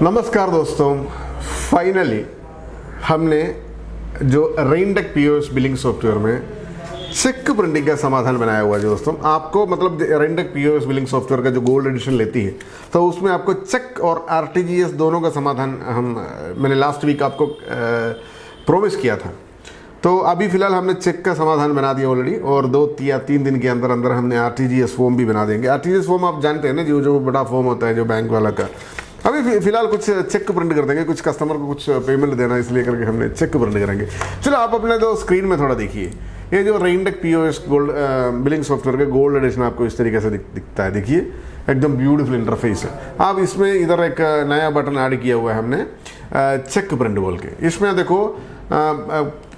नमस्कार दोस्तों, फाइनली हमने जो रेंटेक पीओएस बिलिंग सॉफ्टवेयर में चेक प्रिंटिंग का समाधान बनाया हुआ है दोस्तों। आपको मतलब रेंटेक पीओएस बिलिंग सॉफ्टवेयर का जो गोल्ड एडिशन लेती है तो उसमें आपको चेक और आरटीजीएस दोनों का समाधान मैंने लास्ट वीक आपको प्रॉमिस किया था। तो अभी फ़िलहाल हमने चेक का समाधान बना दिया ऑलरेडी और 2 या 3 दिन के अंदर अंदर हमने आरटीजीएस फॉर्म भी बना देंगे। आरटीजीएस फॉर्म आप जानते हैं ना, जो बड़ा फॉर्म होता है जो बैंक वाला का। अभी फिलहाल कुछ चेक प्रिंट कर देंगे, कुछ कस्टमर को कुछ पेमेंट देना इसलिए करके हमने चेक प्रिंट करेंगे। चलो आप अपने जो स्क्रीन में थोड़ा देखिए, ये जो Rantac POS gold billing software का गोल्ड एडिशन आपको इस तरीके से दिखता है। देखिए एकदम ब्यूटीफुल इंटरफेस है। आप इसमें इधर एक नया बटन ऐड किया हुआ है हमने चेक प्रिंट बोल के। इसमें देखो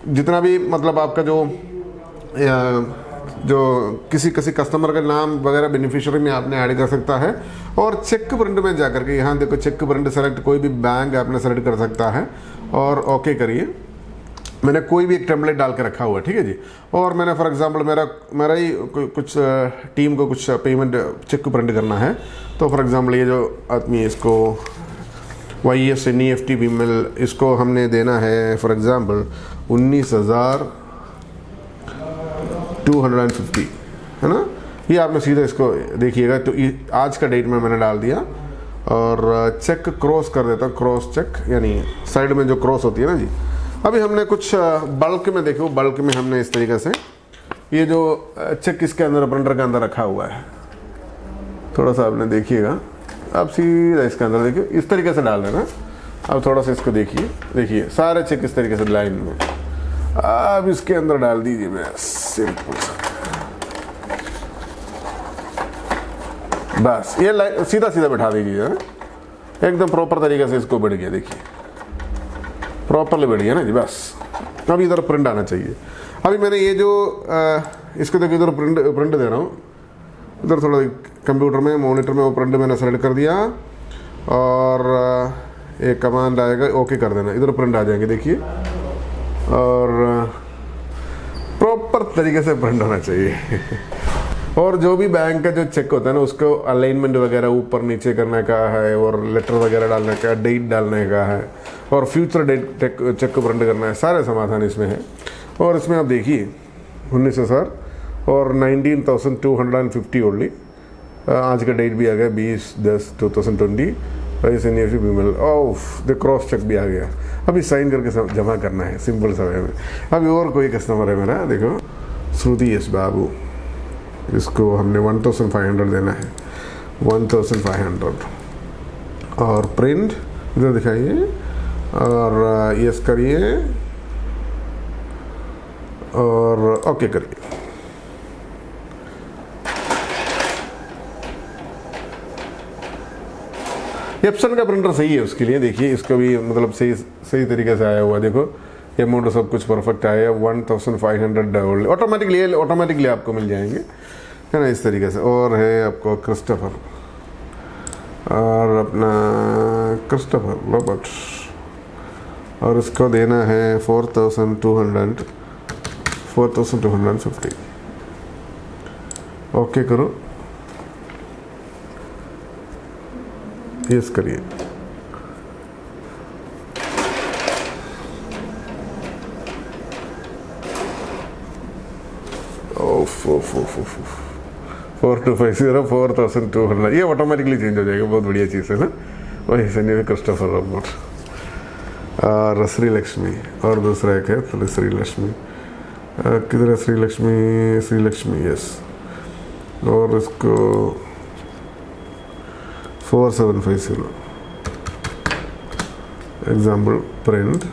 जितना भी मतलब आपका जो किसी कस्टमर का नाम वगैरह बेनिफिशियरी में आपने ऐड कर सकता है। और चेक प्रिंट में जाकर के यहाँ देखो चेक प्रिंट सेलेक्ट, कोई भी बैंक आपने सेलेक्ट कर सकता है और ओके करिए। मैंने कोई भी एक टेम्पलेट डाल के रखा हुआ है, ठीक है जी। और मैंने फॉर एग्जांपल मेरा ही कुछ टीम को कुछ पेमेंट चेक प्रिंट करना है। तो फॉर एग्जांपल ये जो आदमी इसको YS NEFT बीमेल इसको हमने देना है फॉर एग्जांपल 19,250 है ना। ये आपने सीधा इसको देखिएगा। तो आज का डेट में मैंने डाल दिया और चेक क्रॉस कर देता हूँ, क्रॉस चेक यानी साइड में जो क्रॉस होती है ना जी। अभी हमने कुछ बल्क में देखो, बल्क में हमने इस तरीके से ये जो चेक इसके अंदर प्रिंटर के अंदर रखा हुआ है, थोड़ा सा आपने देखिएगा। आप सीधा इसके अंदर देखिए, इस तरीके से डाल देना। अब थोड़ा सा इसको देखिए सारे चेक इस तरीके से लाइन में अब इसके अंदर डाल दीजिए। बस सिंपल सा, बस ये सीधा बैठा दीजिए एकदम प्रॉपर तरीके से। इसको बैठ गया, देखिए प्रॉपरली बैठ गया ना जी। बस अब इधर प्रिंट आना चाहिए। अभी मैंने ये जो इसको देखो इधर प्रिंट दे रहा हूँ, इधर थोड़ा कंप्यूटर में मॉनिटर में वो प्रिंट मैंने सेलेक्ट कर दिया और एक कमांड आएगा, ओके कर देना, इधर प्रिंट आ जाएंगे देखिए। और प्रॉपर तरीके से प्रिंट होना चाहिए। और जो भी बैंक का जो चेक होता है ना, उसको अलाइनमेंट वगैरह ऊपर नीचे करने का है और लेटर वगैरह डालने का, डेट डालने का है और फ्यूचर डेट चेक को प्रिंट करना है। सारे समाधान इसमें है। और इसमें आप देखिए 19,000 और 19,250 ओनली। आज का डेट भी आ गया 20/10/2020। पैसे नहीं बीमेल ऑफ द क्रॉस चेक भी आ गया। अभी साइन करके जमा करना है सिंपल सा वे में। अभी और कोई कस्टमर है मेरा, देखो श्रुति एस बाबू, इसको हमने 1,500 देना है, 1,500 और प्रिंट इधर दिखाइए और यस करिए और ओके करिए। एप्सन का प्रिंटर सही है उसके लिए। देखिए इसको भी मतलब सही तरीके से आया हुआ। देखो अमाउंट सब कुछ परफेक्ट आया। 1,500 ऑटोमेटिकली आपको मिल जाएंगे, है ना, इस तरीके से। और है आपको क्रिस्टोफर और अपना क्रिस्टोफर रॉबर्ट और इसको देना है 4,250। ओके करो, यस करिए। ओफ 4250 4,200 ये ऑटोमेटिकली चेंज हो जाएगा। बहुत बढ़िया चीज़ है ना। वही से नहीं क्रिस्टोफर रॉबर्ट और श्री लक्ष्मी और दूसरा एक है तो श्री लक्ष्मी। किधर है श्री लक्ष्मी यस। और इसको 4750 एग्जाम्पल प्रिंट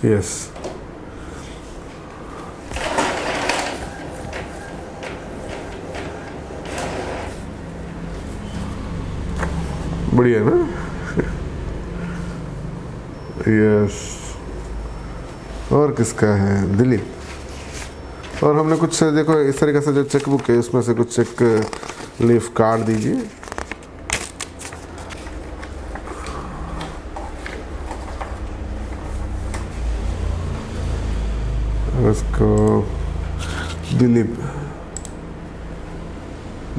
यस। बढ़िया ना। यस। और किसका है? दिलीप। और हमने कुछ देखो इस तरीके से जो चेक बुक है उसमें से कुछ चेक लीफ काट दीजिए। इसको दिलीप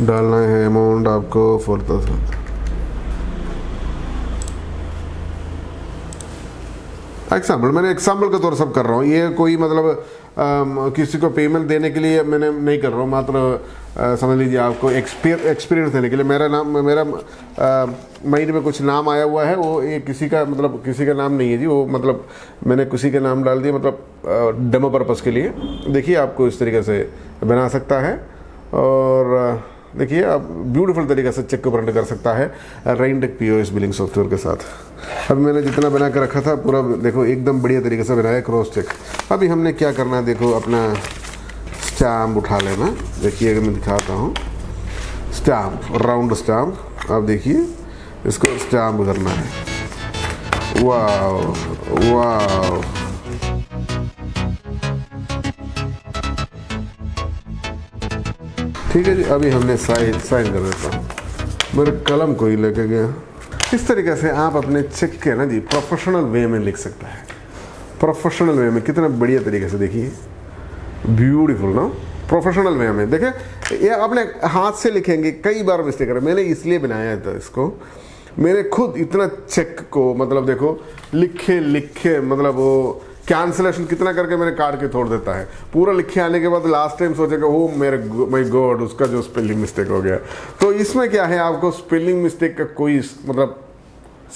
डालना है अमाउंट आपको 4000। एग्जाम्पल, मैंने एग्जाम्पल के तौर सब कर रहा हूँ, ये कोई मतलब किसी को पेमेंट देने के लिए मैंने नहीं कर रहा हूँ, मात्र समझ लीजिए आपको एक्सपीरियंस देने के लिए। मेरा माइंड में कुछ नाम आया हुआ है, वो ये किसी का मतलब किसी का नाम नहीं है जी, वो मतलब मैंने किसी के नाम डाल दिया, मतलब डेमो पर्पज़ के लिए। देखिए आपको इस तरीके से बना सकता है, और देखिए आप ब्यूटीफुल तरीके से चेक को प्रिंट कर सकता है राइंटेक पीओएस बिलिंग सॉफ्टवेयर के साथ। अभी मैंने जितना बना कर रखा था पूरा देखो एकदम बढ़िया तरीके से बनाया क्रॉस चेक। अभी हमने क्या करना है, देखो अपना स्टैम्प उठा लेना। देखिए अगर मैं दिखाता हूँ, स्टैम्प, राउंड स्टैम्प, आप देखिए इसको स्टैम्प करना है। वाह वाह, ठीक है जी। अभी हमने साइन कर देता हूँ, मेरे कलम को ही लेके गया। इस तरीके से आप अपने चेक के ना जी प्रोफेशनल वे में लिख सकता है, प्रोफेशनल वे में, कितना बढ़िया तरीके से, देखिए ब्यूटीफुल ना, प्रोफेशनल वे में। देखें ये अपने हाथ से लिखेंगे, कई बार मिस्टेक करें, मैंने इसलिए बनाया था इसको, मैंने खुद इतना चेक को मतलब देखो लिखे मतलब वो कैंसिलेशन कितना करके मैंने काट के छोड़ देता है। पूरा लिखे आने के बाद लास्ट टाइम सोचेगा ओ माय गॉड, उसका जो स्पेलिंग मिस्टेक हो गया। तो इसमें क्या है, आपको स्पेलिंग मिस्टेक का कोई मतलब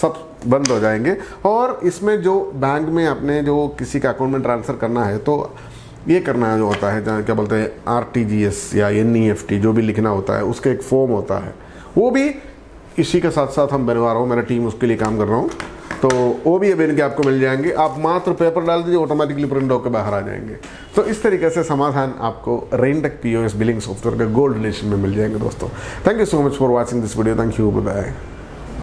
सब बंद हो जाएंगे। और इसमें जो बैंक में अपने जो किसी का अकाउंट में ट्रांसफ़र करना है, तो ये करना जो होता है, जहाँ क्या बोलते हैं RTGS या NEFT जो भी लिखना होता है, उसका एक फॉर्म होता है, वो भी इसी के साथ साथ हम बनवा रहा हूँ, मेरा टीम उसके लिए काम कर रहा हूँ। तो वो भी बन के आपको मिल जाएंगे, आप मात्र पेपर डाल दीजिए, ऑटोमेटिकली प्रिंट होकर बाहर आ जाएंगे। तो इस तरीके से समाधान आपको राइंटेक पीओएस बिलिंग सॉफ्टवेयर के गोल्ड एडिशन में मिल जाएंगे दोस्तों। Thank you so much for watching this video. Thank you, bye bye.